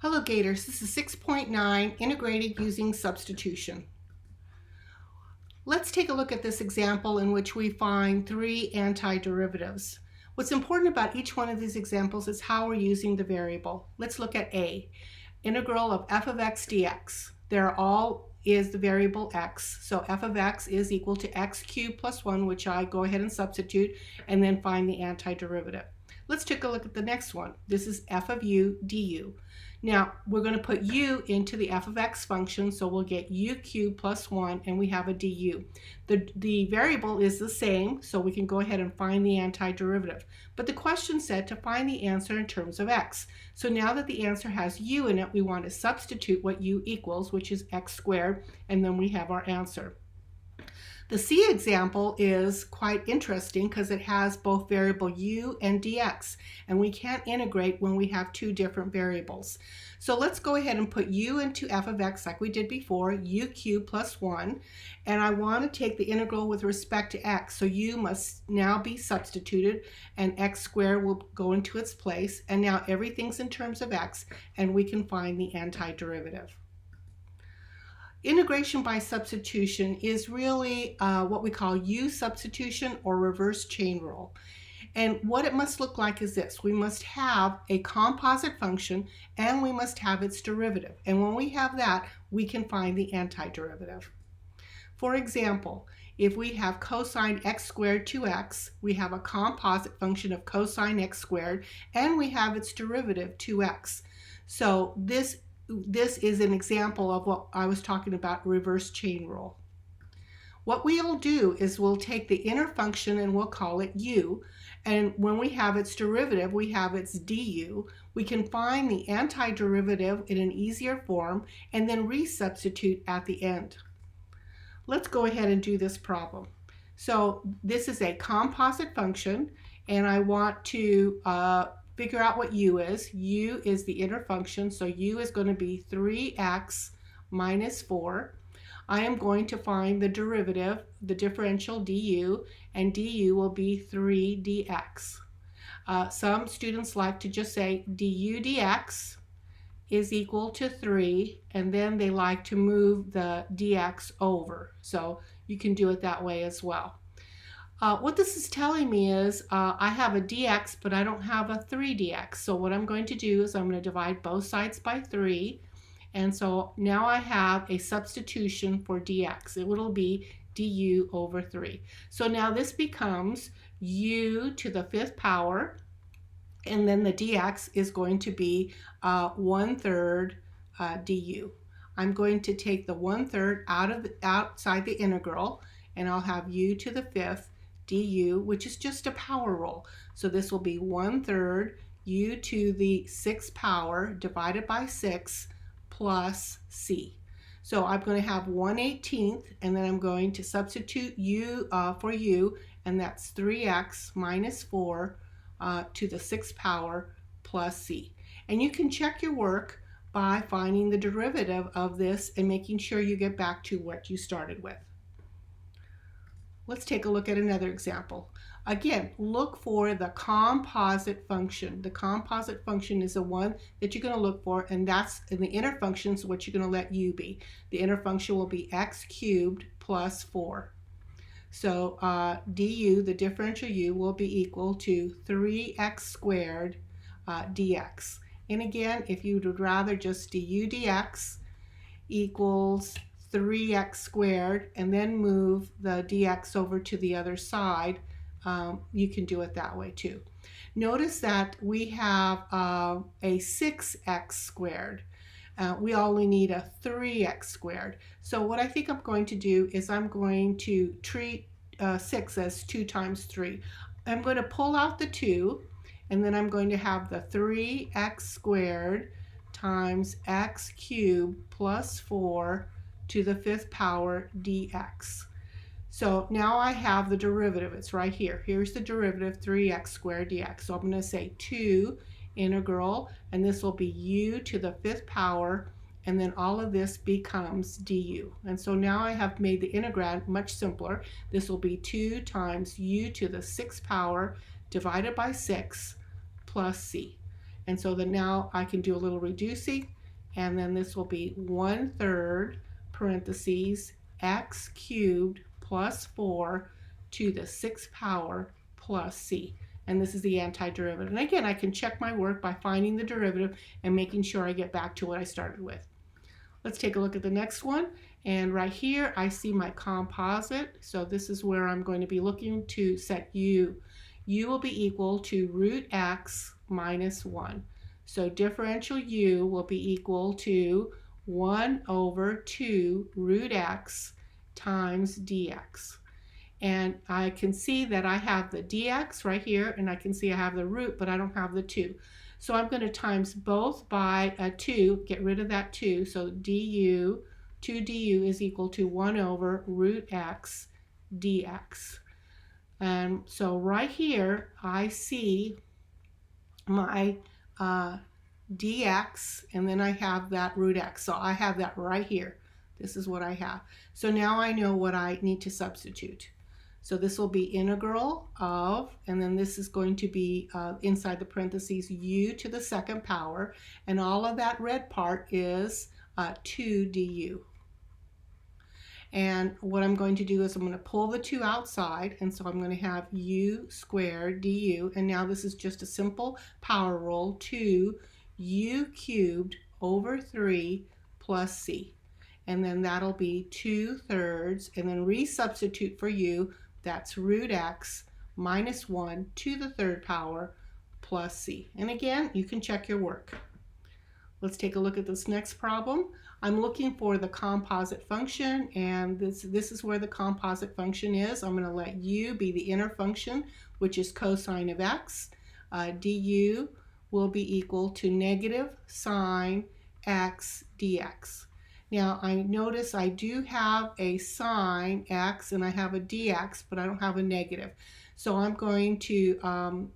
Hello Gators, this is 6.9, integrated using substitution. Let's take a look at this example in which we find three antiderivatives. What's important about each one of these examples is how we're using the variable. Let's look at A, integral of f of x dx. There all is the variable x, so f of x is equal to x cubed plus 1, which I go ahead and substitute, and then find the antiderivative. Let's take a look at the next one. This is f of u du. Now, we're going to put u into the f of x function, so we'll get u cubed plus 1, and we have a du. The variable is the same, so we can go ahead and find the antiderivative. But the question said to find the answer in terms of x. So now that the answer has u in it, we want to substitute what u equals, which is x squared, and then we have our answer. The C example is quite interesting because it has both variable u and dx, and we can't integrate when we have two different variables. So let's go ahead and put u into f of x like we did before, u cubed plus 1, and I want to take the integral with respect to x, so u must now be substituted and x squared will go into its place, and now everything's in terms of x, and we can find the antiderivative. Integration by substitution is really what we call U substitution or reverse chain rule. And what it must look like is this. We must have a composite function and we must have its derivative. And when we have that, we can find the antiderivative. For example, if we have cosine x squared 2x, we have a composite function of cosine x squared, and we have its derivative 2x. So this is an example of what I was talking about, reverse chain rule. What we'll do is we'll take the inner function and we'll call it u, and when we have its derivative, we have its du. We can find the antiderivative in an easier form and then resubstitute at the end. Let's go ahead and do this problem. So this is a composite function, and I want to figure out what u is. U is the inner function, so u is going to be 3x minus 4. I am going to find the derivative, the differential du, and du will be 3 dx. Some students like to just say du dx is equal to 3, and then they like to move the dx over. So you can do it that way as well. What this is telling me is I have a dx, but I don't have a 3dx. So what I'm going to do is I'm going to divide both sides by 3. And so now I have a substitution for dx. It will be du over 3. So now this becomes u to the 5th power, and then the dx is going to be 1/3 du. I'm going to take the 1/3 outside the integral, and I'll have u to the 5th du, which is just a power rule. So this will be 1/3 u to the 6th power divided by 6 plus c. So I'm going to have 1/18, and then I'm going to substitute u for u, and that's 3x minus 4 to the 6th power plus c. And you can check your work by finding the derivative of this and making sure you get back to what you started with. Let's take a look at another example. Again, look for the composite function. The composite function is the one that you're going to look for, and that's in the inner function is what you're going to let u be. The inner function will be x cubed plus 4. So du, the differential u, will be equal to 3x squared dx. And again, if you would rather just du dx equals 3x squared and then move the dx over to the other side, you can do it that way too. Notice that we have a 6x squared. We only need a 3x squared. So what I think I'm going to do is I'm going to treat 6 as 2 times 3. I'm going to pull out the 2, and then I'm going to have the 3x squared times x cubed plus 4 to the 5th power dx. So now I have the derivative. It's right here. Here's the derivative, 3x squared dx. So I'm going to say 2 integral, and this will be u to the 5th power, and then all of this becomes du. And so now I have made the integrand much simpler. This will be 2 times u to the 6th power divided by 6 plus c. And so that now I can do a little reducing, and then this will be 1/3 parentheses x cubed plus 4 to the 6th power plus c. And this is the antiderivative. And again, I can check my work by finding the derivative and making sure I get back to what I started with. Let's take a look at the next one. And right here, I see my composite. So this is where I'm going to be looking to set u. U will be equal to root x minus 1. So differential u will be equal to 1 over 2 root x times dx. And I can see that I have the dx right here, and I can see I have the root, but I don't have the 2. So I'm going to times both by 2, get rid of that 2. So du, 2 du is equal to 1 over root x dx. And so right here, I see my dx, and then I have that root x. So I have that right here. This is what I have. So now I know what I need to substitute. So this will be integral of, and then this is going to be inside the parentheses, u to the 2nd power, and all of that red part is 2 du. And what I'm going to do is I'm going to pull the 2 outside, and so I'm going to have u squared du, and now this is just a simple power rule, 2 u cubed over 3 plus c. And then that'll be 2/3, and then resubstitute for u, that's root x minus 1 to the 3rd power plus c. And again, you can check your work. Let's take a look at this next problem. I'm looking for the composite function, and this is where the composite function is. I'm going to let u be the inner function, which is cosine of x. Du will be equal to negative sine x dx. Now I notice I do have a sine x and I have a dx, but I don't have a negative. So I'm going to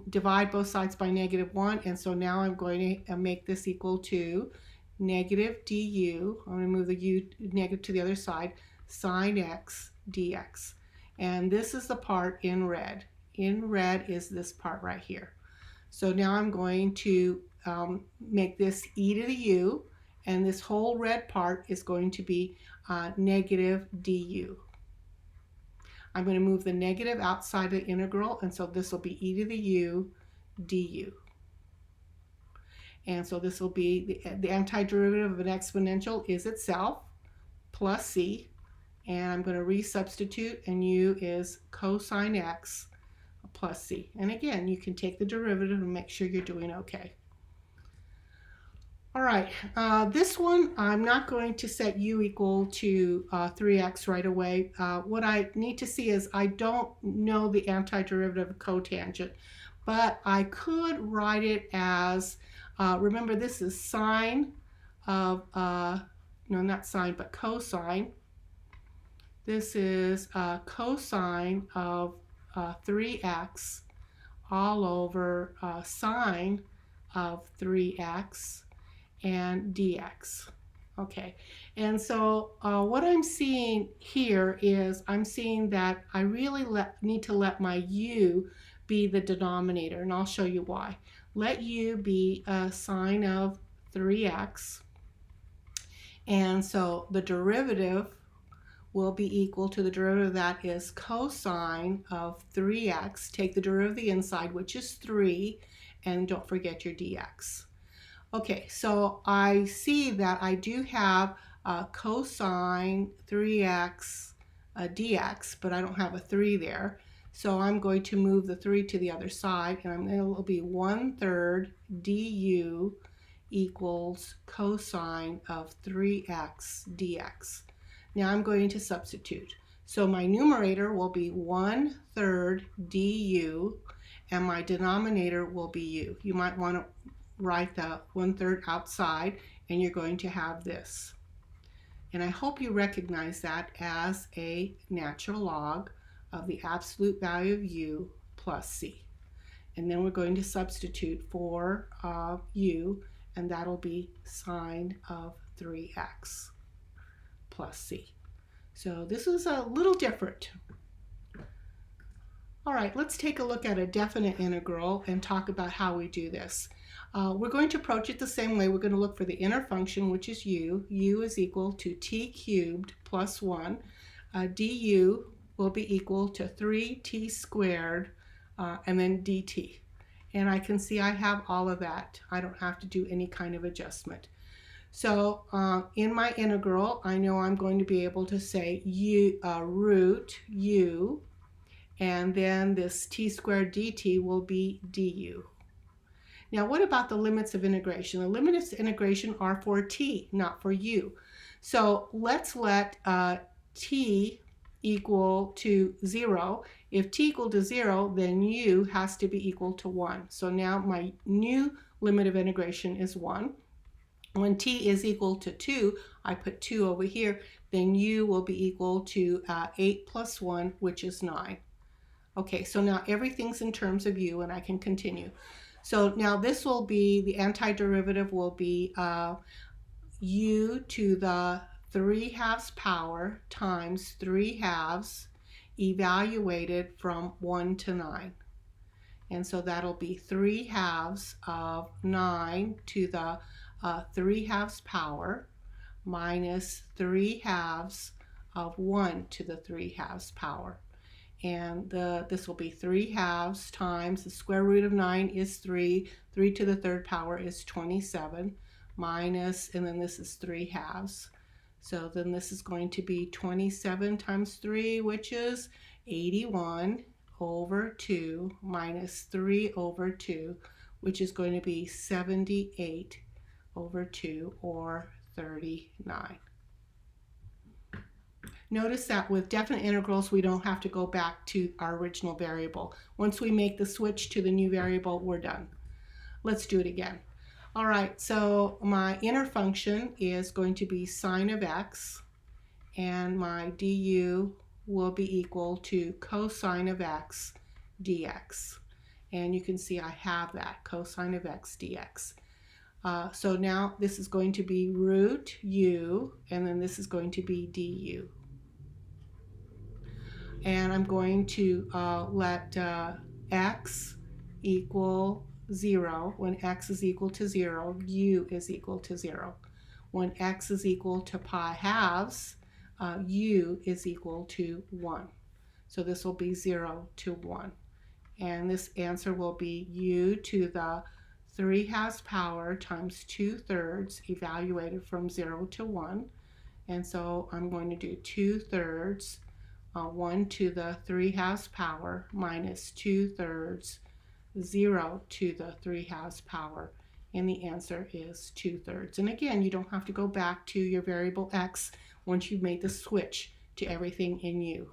divide both sides by -1, and so now I'm going to make this equal to negative du. I'm going to move the u negative to the other side, sine x dx. And this is the part in red. In red is this part right here. So now I'm going to make this e to the u, and this whole red part is going to be negative du. I'm going to move the negative outside the integral, and so this will be e to the u du. And so this will be the antiderivative of an exponential is itself plus c, and I'm going to resubstitute, and u is cosine x plus c. And again, you can take the derivative and make sure you're doing okay. All right, this one I'm not going to set u equal to 3x right away. What I need to see is I don't know the antiderivative of cotangent, but I could write it as, remember this is sine of, no not sine, but cosine. This is cosine of 3x all over sine of 3x and dx. Okay, and so what I'm seeing here is I'm seeing that I really need to let my u be the denominator, and I'll show you why. Let u be sine of 3x, and so the derivative will be equal to the derivative of that is cosine of 3x. Take the derivative of the inside, which is 3, and don't forget your dx. Okay, so I see that I do have cosine 3x dx, but I don't have a 3 there. So I'm going to move the 3 to the other side, and it will be 1/3 du equals cosine of 3x dx. Now I'm going to substitute. So my numerator will be 1/3 du, and my denominator will be u. You might want to write the 1/3 outside, and you're going to have this. And I hope you recognize that as a natural log of the absolute value of u plus c. And then we're going to substitute for u, and that'll be sine of 3x plus c. So this is a little different. All right, let's take a look at a definite integral and talk about how we do this. We're going to approach it the same way. We're going to look for the inner function, which is u. U is equal to t cubed plus 1. Du will be equal to 3t squared and then dt. And I can see I have all of that. I don't have to do any kind of adjustment. So in my integral, I know I'm going to be able to say root u, and then this t squared dt will be du. Now, what about the limits of integration? The limits of integration are for t, not for u. So let's let t equal to 0. If t equal to 0, then u has to be equal to 1. So now my new limit of integration is 1. When t is equal to 2, I put 2 over here, then u will be equal to 8 plus 1, which is 9. Okay, so now everything's in terms of u, and I can continue. So now this will be, the antiderivative will be u to the 3/2 power times 3/2 evaluated from 1 to 9. And so that'll be 3/2 of 9 to the 3/2 power minus 3/2 of 1 to the 3/2 power. And this will be 3/2 times the square root of 9 is 3. 3 to the 3rd power is 27 minus, and then this is 3/2. So then this is going to be 27 times 3, which is 81 over 2 minus 3 over 2, which is going to be 78 over 2, or 39. Notice that with definite integrals, we don't have to go back to our original variable. Once we make the switch to the new variable, we're done. Let's do it again. All right, so my inner function is going to be sine of x, and my du will be equal to cosine of x dx. And you can see I have that, cosine of x dx. So now this is going to be root u, and then this is going to be du. And I'm going to let x equal 0. When x is equal to 0, u is equal to 0. When x is equal to pi halves, u is equal to 1. So this will be 0 to 1. And this answer will be u to the 3/2 power times 2/3 evaluated from 0 to 1. And so I'm going to do 2/3 1 to the 3/2 power minus 2/3 0 to the 3/2 power, and the answer is 2/3. And again, you don't have to go back to your variable x once you've made the switch to everything in u.